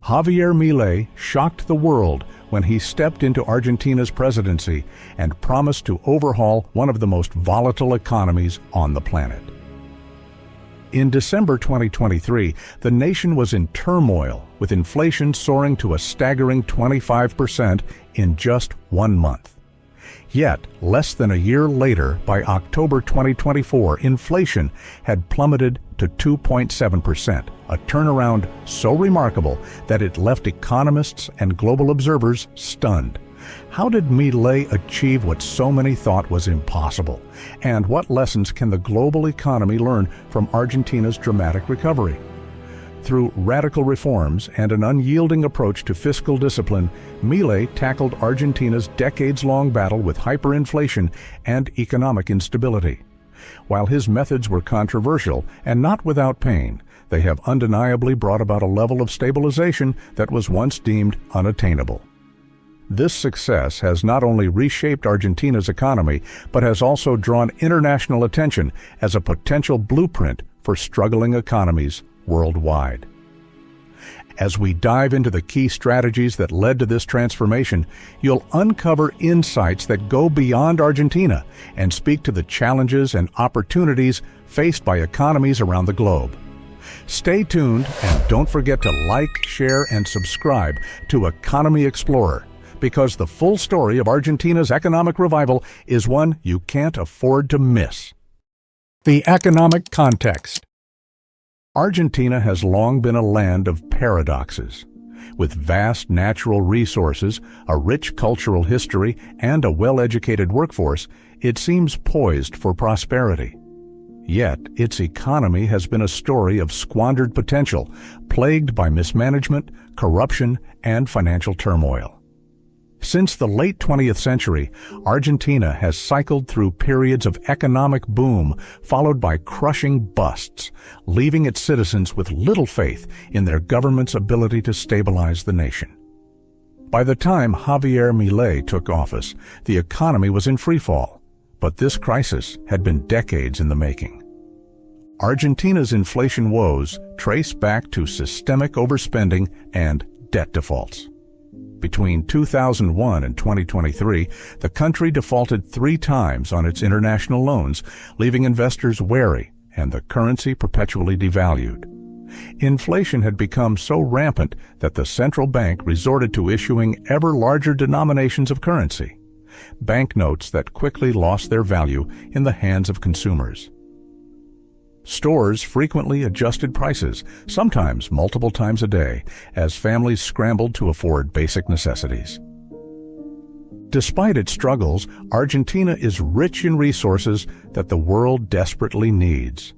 Javier Milei shocked the world when he stepped into Argentina's presidency and promised to overhaul one of the most volatile economies on the planet. In December 2023, the nation was in turmoil, with inflation soaring to a staggering 25% in just 1 month. Yet, less than a year later, by October 2024, inflation had plummeted to 2.7%, a turnaround so remarkable that it left economists and global observers stunned. How did Milei achieve what so many thought was impossible? And what lessons can the global economy learn from Argentina's dramatic recovery? Through radical reforms and an unyielding approach to fiscal discipline, Milei tackled Argentina's decades-long battle with hyperinflation and economic instability. While his methods were controversial and not without pain, they have undeniably brought about a level of stabilization that was once deemed unattainable. This success has not only reshaped Argentina's economy, but has also drawn international attention as a potential blueprint for struggling economies worldwide. As we dive into the key strategies that led to this transformation, you'll uncover insights that go beyond Argentina and speak to the challenges and opportunities faced by economies around the globe. Stay tuned and don't forget to like, share, and subscribe to Economy Explorer, because the full story of Argentina's economic revival is one you can't afford to miss. The economic context. Argentina has long been a land of paradoxes. With vast natural resources, a rich cultural history, and a well-educated workforce, it seems poised for prosperity. Yet, its economy has been a story of squandered potential, plagued by mismanagement, corruption, and financial turmoil. Since the late 20th century, Argentina has cycled through periods of economic boom followed by crushing busts, leaving its citizens with little faith in their government's ability to stabilize the nation. By the time Javier Milei took office, the economy was in freefall, but this crisis had been decades in the making. Argentina's inflation woes trace back to systemic overspending and debt defaults. Between 2001 and 2023, the country defaulted 3 times on its international loans, leaving investors wary and the currency perpetually devalued. Inflation had become so rampant that the central bank resorted to issuing ever larger denominations of currency, banknotes that quickly lost their value in the hands of consumers. Stores frequently adjusted prices, sometimes multiple times a day, as families scrambled to afford basic necessities. Despite its struggles, Argentina is rich in resources that the world desperately needs.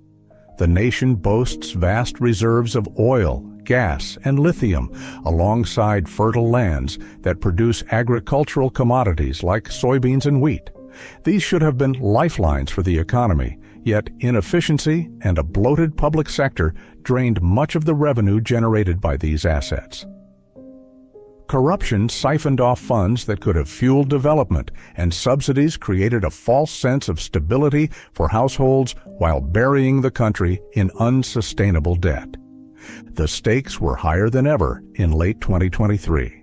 The nation boasts vast reserves of oil, gas, and lithium, alongside fertile lands that produce agricultural commodities like soybeans and wheat. These should have been lifelines for the economy, yet inefficiency and a bloated public sector drained much of the revenue generated by these assets. Corruption siphoned off funds that could have fueled development, and subsidies created a false sense of stability for households while burying the country in unsustainable debt. The stakes were higher than ever in late 2023.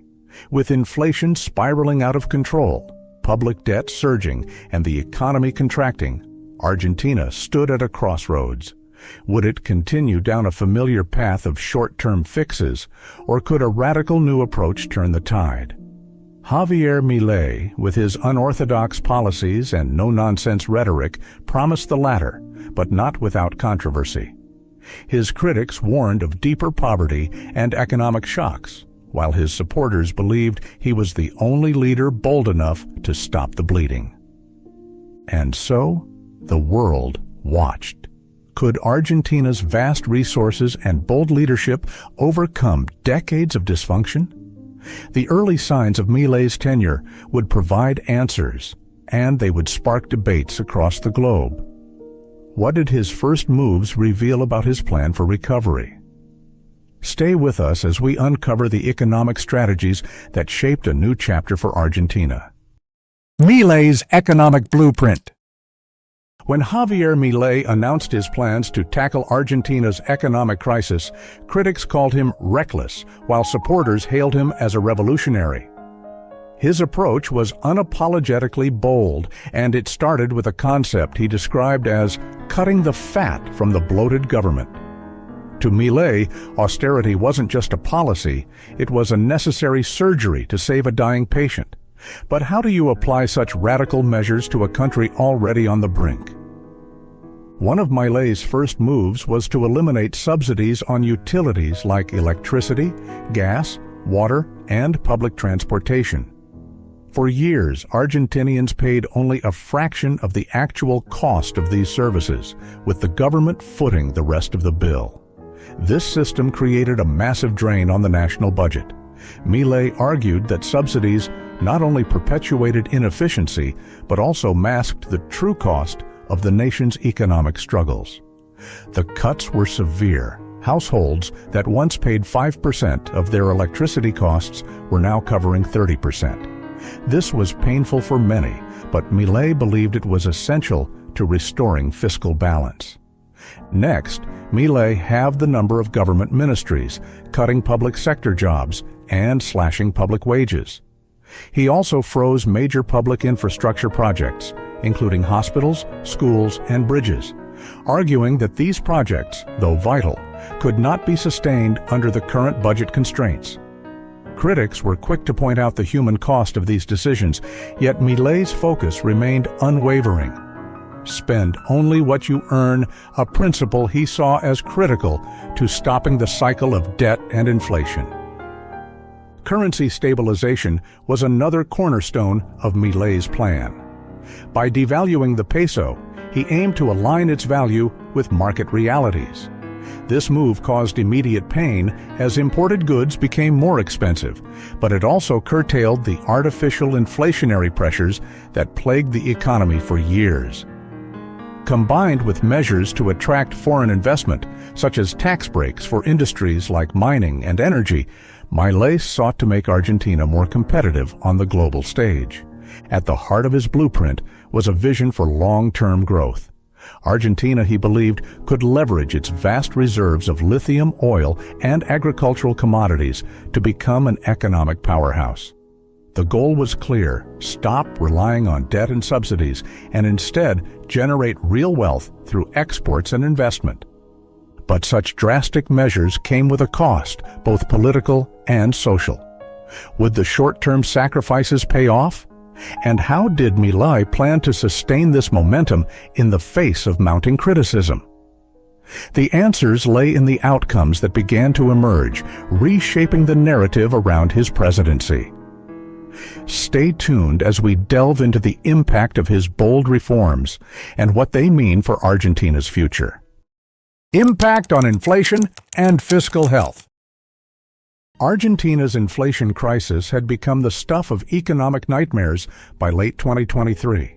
With inflation spiraling out of control, public debt surging, and the economy contracting, Argentina stood at a crossroads. Would it continue down a familiar path of short-term fixes, or could a radical new approach turn the tide? Javier Milei, with his unorthodox policies and no-nonsense rhetoric, promised the latter, but not without controversy. His critics warned of deeper poverty and economic shocks, while his supporters believed he was the only leader bold enough to stop the bleeding. And so, the world watched. Could Argentina's vast resources and bold leadership overcome decades of dysfunction? The early signs of Milei's tenure would provide answers, and they would spark debates across the globe. What did his first moves reveal about his plan for recovery? Stay with us as we uncover the economic strategies that shaped a new chapter for Argentina. Milei's economic blueprint. When Javier Milei announced his plans to tackle Argentina's economic crisis, critics called him reckless, while supporters hailed him as a revolutionary. His approach was unapologetically bold, and it started with a concept he described as cutting the fat from the bloated government. To Milei, austerity wasn't just a policy, it was a necessary surgery to save a dying patient. But how do you apply such radical measures to a country already on the brink? One of Milei's first moves was to eliminate subsidies on utilities like electricity, gas, water, and public transportation. For years, Argentinians paid only a fraction of the actual cost of these services, with the government footing the rest of the bill. This system created a massive drain on the national budget. Milei argued that subsidies not only perpetuated inefficiency, but also masked the true cost of the nation's economic struggles. The cuts were severe. Households that once paid 5% of their electricity costs were now covering 30%. This was painful for many, but Milei believed it was essential to restoring fiscal balance. Next, Milei halved the number of government ministries, cutting public sector jobs and slashing public wages. He also froze major public infrastructure projects, including hospitals, schools, and bridges, arguing that these projects, though vital, could not be sustained under the current budget constraints. Critics were quick to point out the human cost of these decisions, yet Milei's focus remained unwavering. Spend only what you earn, a principle he saw as critical to stopping the cycle of debt and inflation. Currency stabilization was another cornerstone of Milei's plan. By devaluing the peso, he aimed to align its value with market realities. This move caused immediate pain as imported goods became more expensive, but it also curtailed the artificial inflationary pressures that plagued the economy for years. Combined with measures to attract foreign investment, such as tax breaks for industries like mining and energy, Milei sought to make Argentina more competitive on the global stage. At the heart of his blueprint was a vision for long-term growth. Argentina, he believed, could leverage its vast reserves of lithium, oil, and agricultural commodities to become an economic powerhouse. The goal was clear: stop relying on debt and subsidies, and instead generate real wealth through exports and investment. But such drastic measures came with a cost, both political and social. Would the short-term sacrifices pay off? And how did Milei plan to sustain this momentum in the face of mounting criticism? The answers lay in the outcomes that began to emerge, reshaping the narrative around his presidency. Stay tuned as we delve into the impact of his bold reforms and what they mean for Argentina's future. Impact on inflation and fiscal health. Argentina's inflation crisis had become the stuff of economic nightmares by late 2023.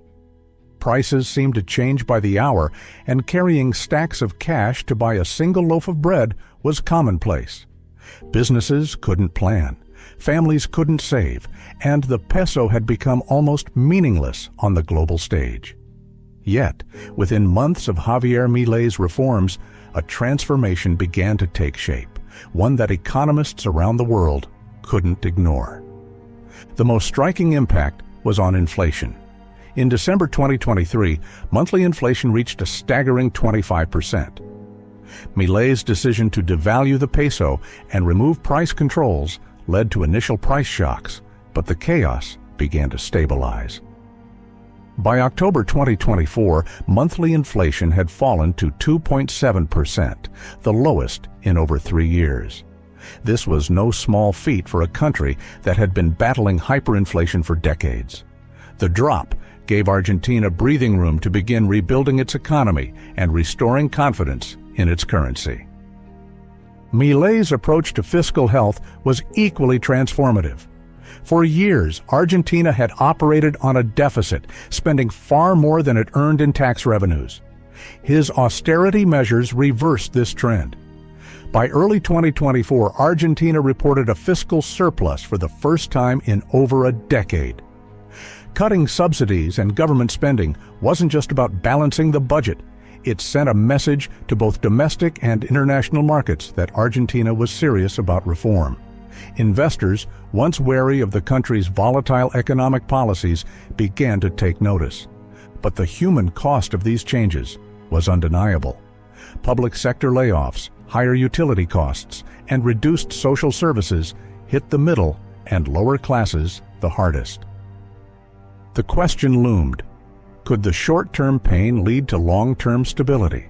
Prices seemed to change by the hour, and carrying stacks of cash to buy a single loaf of bread was commonplace. Businesses couldn't plan, families couldn't save, and the peso had become almost meaningless on the global stage. Yet, within months of Javier Milei's reforms, a transformation began to take shape, one that economists around the world couldn't ignore. The most striking impact was on inflation. In December 2023, monthly inflation reached a staggering 25%. Milei's decision to devalue the peso and remove price controls led to initial price shocks, but the chaos began to stabilize. By October 2024, monthly inflation had fallen to 2.7%, the lowest in over 3 years. This was no small feat for a country that had been battling hyperinflation for decades. The drop gave Argentina breathing room to begin rebuilding its economy and restoring confidence in its currency. Milei's approach to fiscal health was equally transformative. For years, Argentina had operated on a deficit, spending far more than it earned in tax revenues. His austerity measures reversed this trend. By early 2024, Argentina reported a fiscal surplus for the first time in over a decade. Cutting subsidies and government spending wasn't just about balancing the budget. It sent a message to both domestic and international markets that Argentina was serious about reform. Investors, once wary of the country's volatile economic policies, began to take notice. But the human cost of these changes was undeniable. Public sector layoffs, higher utility costs, and reduced social services hit the middle and lower classes the hardest. The question loomed: could the short-term pain lead to long-term stability?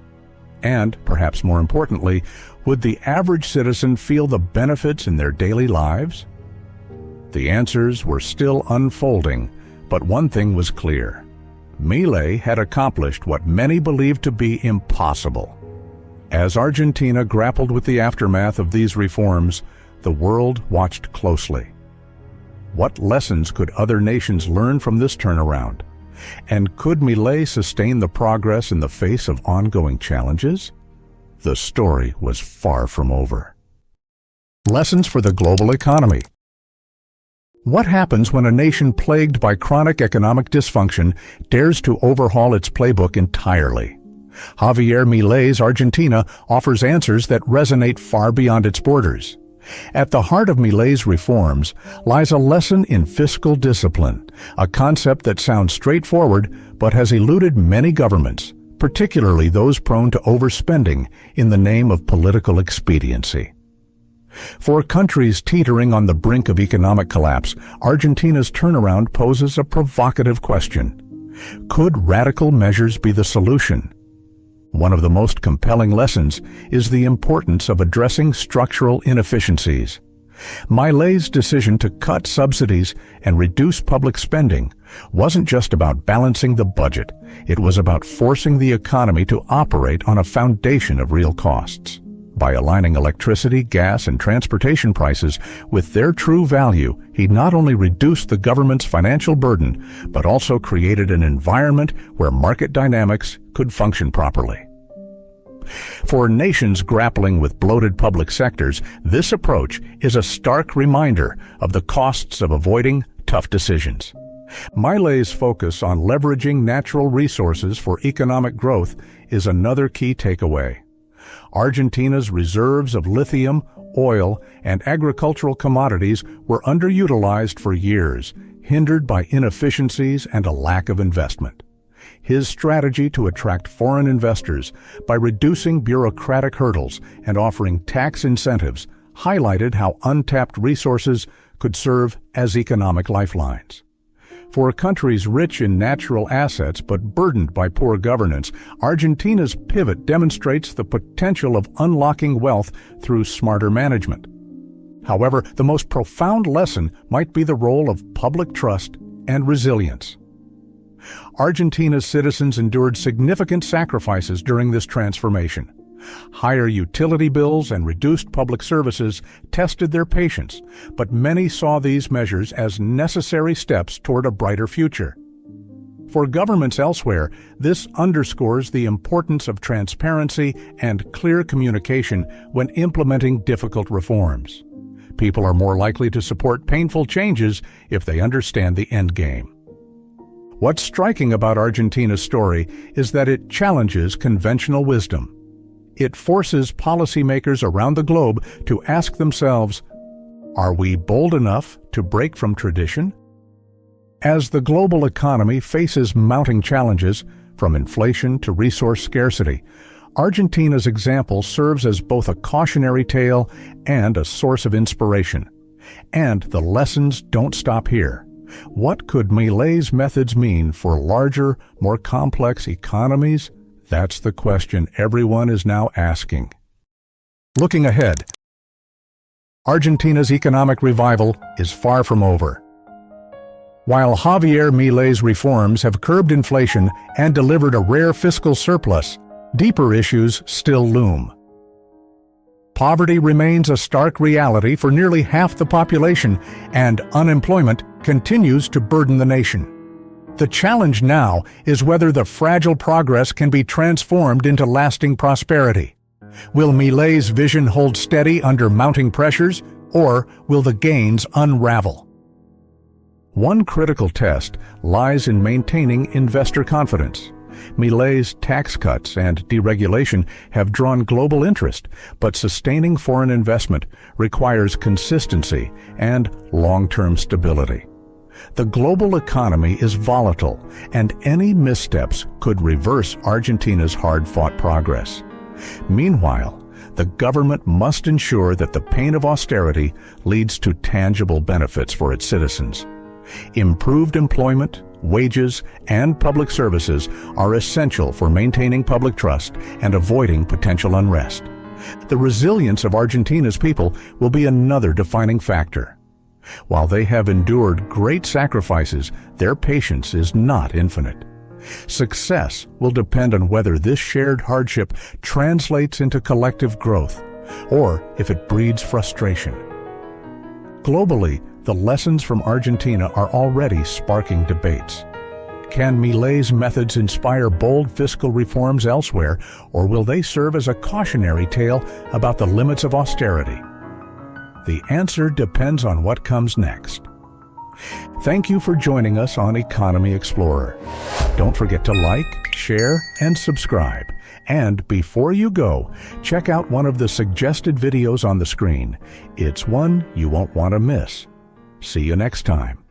And, perhaps more importantly, would the average citizen feel the benefits in their daily lives? The answers were still unfolding, but one thing was clear. Milei had accomplished what many believed to be impossible. As Argentina grappled with the aftermath of these reforms, the world watched closely. What lessons could other nations learn from this turnaround? And could Milei sustain the progress in the face of ongoing challenges? The story was far from over. Lessons for the global economy. What happens when a nation plagued by chronic economic dysfunction dares to overhaul its playbook entirely? Javier Milei's Argentina offers answers that resonate far beyond its borders. At the heart of Milei's reforms lies a lesson in fiscal discipline, a concept that sounds straightforward but has eluded many governments, particularly those prone to overspending in the name of political expediency. For countries teetering on the brink of economic collapse, Argentina's turnaround poses a provocative question. Could radical measures be the solution? One of the most compelling lessons is the importance of addressing structural inefficiencies. Milei's decision to cut subsidies and reduce public spending wasn't just about balancing the budget. It was about forcing the economy to operate on a foundation of real costs. By aligning electricity, gas, and transportation prices with their true value, he not only reduced the government's financial burden, but also created an environment where market dynamics could function properly. For nations grappling with bloated public sectors, this approach is a stark reminder of the costs of avoiding tough decisions. Milei's focus on leveraging natural resources for economic growth is another key takeaway. Argentina's reserves of lithium, oil, and agricultural commodities were underutilized for years, hindered by inefficiencies and a lack of investment. His strategy to attract foreign investors by reducing bureaucratic hurdles and offering tax incentives highlighted how untapped resources could serve as economic lifelines. For countries rich in natural assets but burdened by poor governance, Argentina's pivot demonstrates the potential of unlocking wealth through smarter management. However, the most profound lesson might be the role of public trust and resilience. Argentina's citizens endured significant sacrifices during this transformation. Higher utility bills and reduced public services tested their patience, but many saw these measures as necessary steps toward a brighter future. For governments elsewhere, this underscores the importance of transparency and clear communication when implementing difficult reforms. People are more likely to support painful changes if they understand the end game. What's striking about Argentina's story is that it challenges conventional wisdom. It forces policymakers around the globe to ask themselves, are we bold enough to break from tradition? As the global economy faces mounting challenges, from inflation to resource scarcity, Argentina's example serves as both a cautionary tale and a source of inspiration. And the lessons don't stop here. What could Milei's methods mean for larger, more complex economies? That's the question everyone is now asking. Looking ahead, Argentina's economic revival is far from over. While Javier Milei's reforms have curbed inflation and delivered a rare fiscal surplus, deeper issues still loom. Poverty remains a stark reality for nearly half the population, and unemployment continues to burden the nation. The challenge now is whether the fragile progress can be transformed into lasting prosperity. Will Milei's vision hold steady under mounting pressures, or will the gains unravel? One critical test lies in maintaining investor confidence. Milei's tax cuts and deregulation have drawn global interest, but sustaining foreign investment requires consistency and long-term stability. The global economy is volatile, and any missteps could reverse Argentina's hard-fought progress. Meanwhile, the government must ensure that the pain of austerity leads to tangible benefits for its citizens. Improved employment, wages, and public services are essential for maintaining public trust and avoiding potential unrest. The resilience of Argentina's people will be another defining factor. While they have endured great sacrifices, their patience is not infinite. Success will depend on whether this shared hardship translates into collective growth, or if it breeds frustration. Globally, the lessons from Argentina are already sparking debates. Can Milei's methods inspire bold fiscal reforms elsewhere, or will they serve as a cautionary tale about the limits of austerity? The answer depends on what comes next. Thank you for joining us on Economy Explorer. Don't forget to like, share, and subscribe. And before you go, check out one of the suggested videos on the screen. It's one you won't want to miss. See you next time.